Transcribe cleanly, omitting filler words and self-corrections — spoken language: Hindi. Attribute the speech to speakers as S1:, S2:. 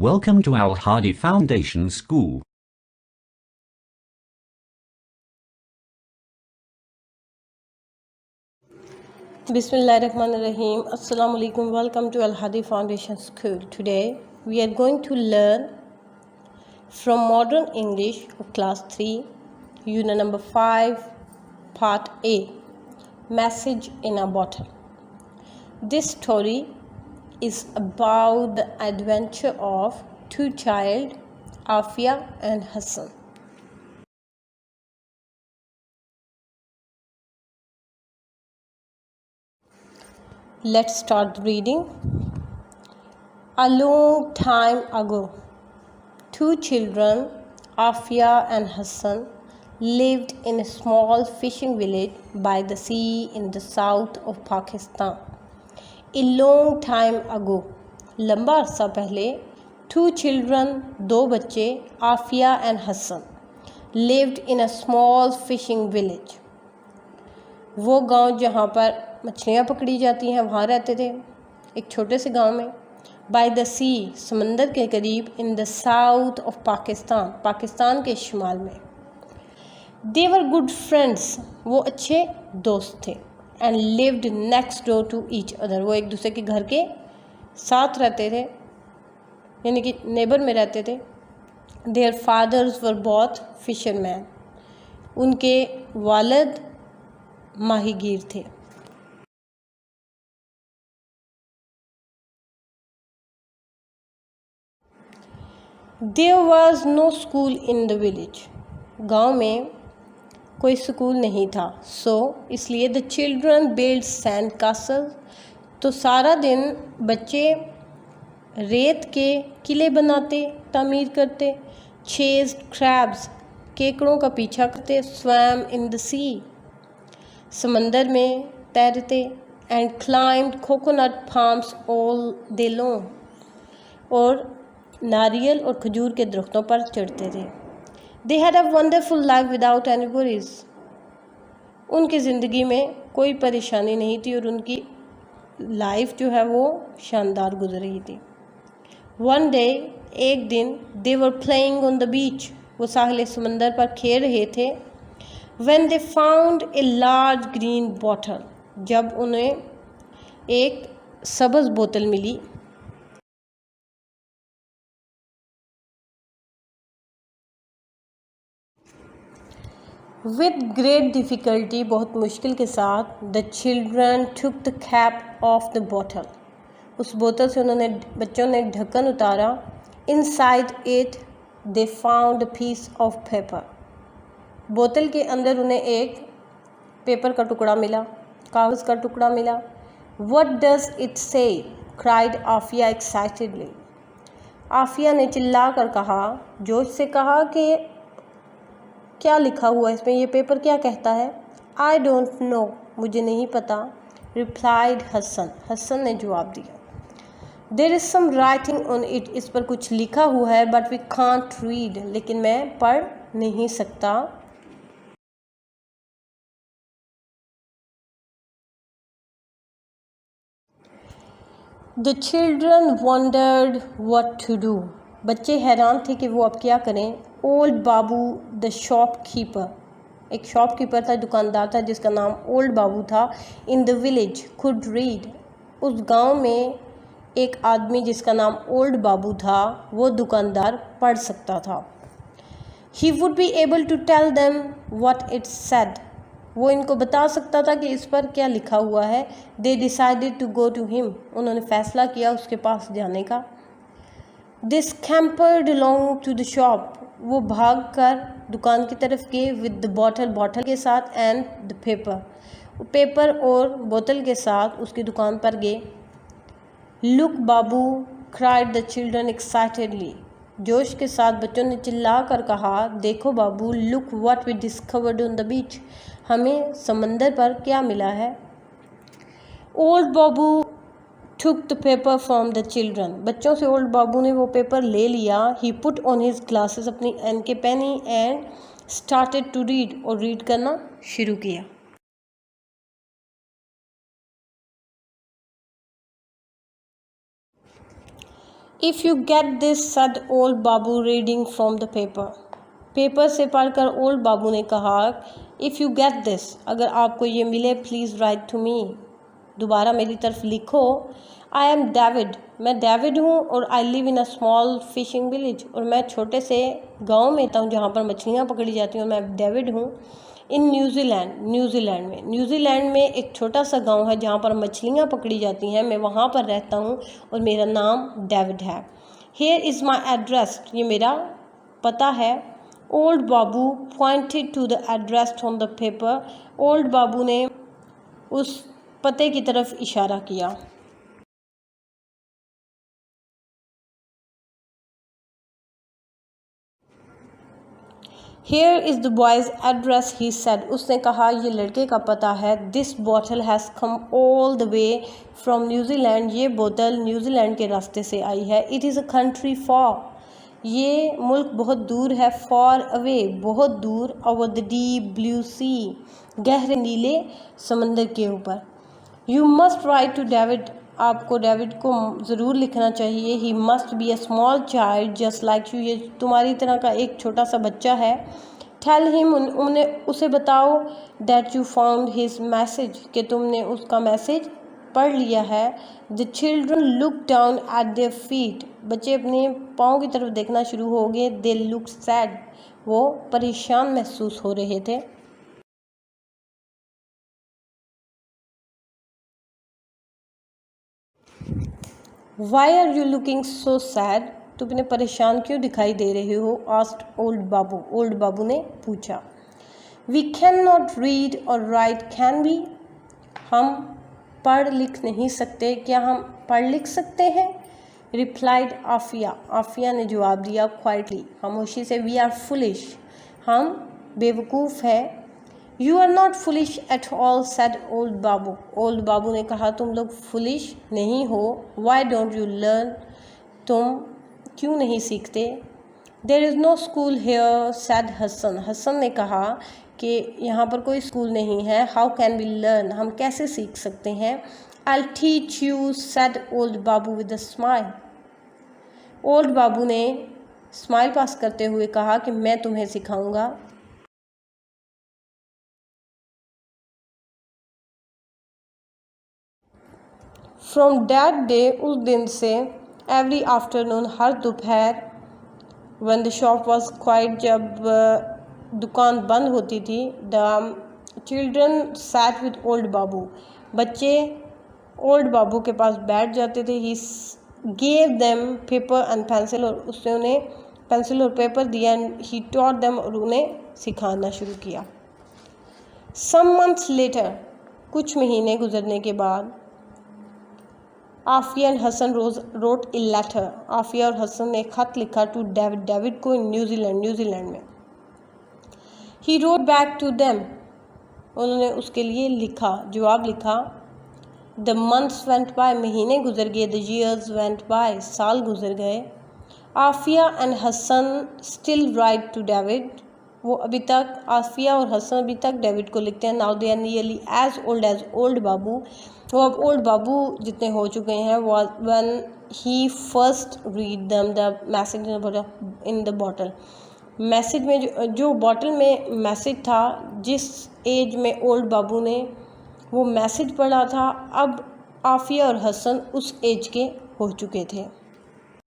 S1: Welcome to Al Hadi Foundation School.
S2: Bismillahirrahmanirrahim. Assalamu alaikum. Welcome to Al Hadi Foundation School. Today we are going to learn from Modern English of Class 3, Unit number 5, Part A, Message in a Bottle. This story is about the adventure of two children, Afia and Hassan. Let's start reading. A long time ago, two children, Afia and Hassan, lived in a small fishing village by the sea in the south of Pakistan. A long time ago, लंबा अरसा पहले, two children, दो बच्चे, Afia and Hassan, lived in a small fishing village. वो गांव जहाँ पर मछलियाँ पकड़ी जाती हैं वहाँ रहते थे, एक छोटे से गांव में. बाय द सी, समंदर के करीब. In the south of Pakistan, Pakistan के शुमाल में. दे वर गुड फ्रेंड्स, वो अच्छे दोस्त थे. And lived next door to each other, वो एक दूसरे के घर के साथ रहते थे, यानी कि नेबर में रहते थे. Their fathers were both fisherman, उनके वालिद माहीगीर थे. There was no school in the village, गांव में कोई स्कूल नहीं था. इसलिए the children build sand castle, तो सारा दिन बच्चे रेत के किले बनाते, तामीर करते. चेस्ड क्रैब्स, केकड़ों का पीछा करते. स्वैम इन द सी, समंदर में तैरते. And climbed coconut farms all day long, और नारियल और खजूर के दरख्तों पर चढ़ते थे. They had a wonderful life without any worries, उनकी ज़िंदगी में कोई परेशानी नहीं थी और उनकी लाइफ जो है वो शानदार गुजर रही थी. वन डे, एक दिन, they were playing on the beach, वो साहिल समंदर पर खेल रहे थे. When they found a large green bottle, जब उन्हें एक सब्ज़ बोतल मिली. विद ग्रेट डिफ़िकल्टी, बहुत मुश्किल के साथ, the children took the cap of the bottle, उस बोतल से बच्चों ने ढक्कन उतारा. Inside it they found a piece of paper, बोतल के अंदर उन्हें एक पेपर का टुकड़ा मिला, कागज़ का टुकड़ा मिला. व्हाट डज इट से, क्राइड आफिया एक्साइटेडली, आफिया ने चिल्ला कर कहा, जोश से कहा कि क्या लिखा हुआ है इसमें, ये पेपर क्या कहता है. आई डोंट नो, मुझे नहीं पता. रिप्लाइड हसन, हसन ने जवाब दिया. There is some writing on it, इस पर कुछ लिखा हुआ है. बट वी कांट रीड, लेकिन मैं पढ़ नहीं सकता. The children wondered what to do, बच्चे हैरान थे कि वो अब क्या करें. ओल्ड बाबू द शॉपकीपर, एक शॉपकीपर था, दुकानदार था जिसका नाम ओल्ड बाबू था. In the village could read, उस गांव में एक आदमी जिसका नाम ओल्ड बाबू था, वो दुकानदार पढ़ सकता था. He would be able to tell them what it said, वो इनको बता सकता था कि इस पर क्या लिखा हुआ है. They decided to go to him, उन्होंने फ़ैसला किया उसके पास जाने का. They scampered along to the shop, वो भाग कर दुकान की तरफ गए. विद द बॉटल, बॉटल के साथ. एंड द पेपर, पेपर और बोतल के साथ उसकी दुकान पर गए. Look Babu, cried the children excitedly, जोश के साथ बच्चों ने चिल्ला कर कहा, देखो Babu. Look what we discovered on the beach, हमें समंदर पर क्या मिला है. Old Babu took the paper from the children, बच्चों से ओल्ड बाबू ने वो पेपर ले लिया. he put on his glasses, अपनी एन के पेनी, and started to read, और रीड करना शुरू किया. If you get this said old Babu reading from the paper. Paper से पढ़कर ओल्ड बाबू ने कहा, इफ़ यू गेट दिस, अगर आपको ये मिले, प्लीज़ राइट टू मी, दोबारा मेरी तरफ लिखो। आई एम डेविड, मैं डेविड हूँ, और I live in a small fishing village, और मैं छोटे से गांव में रहता हूँ जहाँ पर मछलियाँ पकड़ी जाती हैं, और मैं डेविड हूँ। इन न्यूजीलैंड, न्यूजीलैंड में एक छोटा सा गांव है जहाँ पर मछलियाँ पकड़ी जाती हैं, मैं वहाँ पर रहता हूँ और मेरा नाम डेविड है। हेयर इज़ माई एड्रेस, ये मेरा पता है। Old Babu pointed to the address on the paper, old Babu ने उस पते की तरफ इशारा किया। Here is the boy's address, he said, उसने कहा ये लड़के का पता है। This bottle has come all the way from New Zealand, ये बोतल न्यूजीलैंड के रास्ते से आई है। It is a country far, ये मुल्क बहुत दूर है। फॉर अवे, बहुत दूर। Over the deep blue sea, गहरे नीले समंदर के ऊपर। You must write to David, आपको डेविड को ज़रूर लिखना चाहिए। He must be a small child just like you, ये तुम्हारी तरह का एक छोटा सा बच्चा है। टेल हिम, उन्हें उसे बताओ, that you found his message, कि तुमने उसका मैसेज पढ़ लिया है। The children look down eight their feet, बच्चे अपने पाँव की तरफ देखना शुरू हो गए। दे लुक सैड, वो परेशान महसूस हो रहे थे। Why are you looking so sad, तुम इतने परेशान क्यों दिखाई दे रहे हो। आस्क्ड ओल्ड बाबू ने पूछा। वी कैन नॉट रीड और राइट, कैन वी, हम पढ़ लिख नहीं सकते, क्या हम पढ़ लिख सकते हैं। रिप्लाइड आफिया, आफिया ने जवाब दिया क्वाइटली, खामोशी से। वी आर फुलिश, हम बेवकूफ़ है। You are not foolish at all, said old Babu, old Babu ने कहा तुम लोग फुलिश नहीं हो। वाई डोंट यू लर्न, तुम क्यों नहीं सीखते। There is no school here, said Hasan, Hasan ने कहा कि यहाँ पर कोई स्कूल नहीं है। हाउ कैन वी लर्न, हम कैसे सीख सकते हैं। I teach you, said old Babu with a smile, old Babu ने स्माइल पास करते हुए कहा कि मैं तुम्हें सिखाऊंगा। फ्रॉम दैट डे, उस दिन से, एवरी आफ्टरनून, हर दोपहर, when the shop was quiet, जब दुकान बंद होती थी, the children sat with old Babu, बच्चे ओल्ड बाबू के पास बैठ जाते थे। He gave them paper and pencil, और उसने उन्हें पेंसिल और पेपर दिया। एंड ही टॉट देम, और उन्हें सिखाना शुरू किया। सम मंथ्स लेटर, कुछ महीने गुजरने के बाद, Aafiya and Hasan wrote a letter, Aafiya और हसन ने खत लिखा टू डेविड, डेविड को न्यूजीलैंड में। He wrote back to them, उन्होंने उसके लिए लिखा, जवाब लिखा। द मंथ्स वेंट बाय, महीने गुजर गए। द ईयर्स वेंट बाय, साल गुजर गए। Afiya and Hasan still write to David, वो अभी तक, आफिया और हसन अभी तक डेविड को लिखते हैं। Now they are nearly as old Babu, वो अब ओल्ड बाबू जितने हो चुके हैं। When he first read them the message in the bottle, message में जो बॉटल में मैसेज था, जिस एज में ओल्ड बाबू ने वो मैसेज पढ़ा था, अब आफिया और हसन उस एज के हो चुके थे।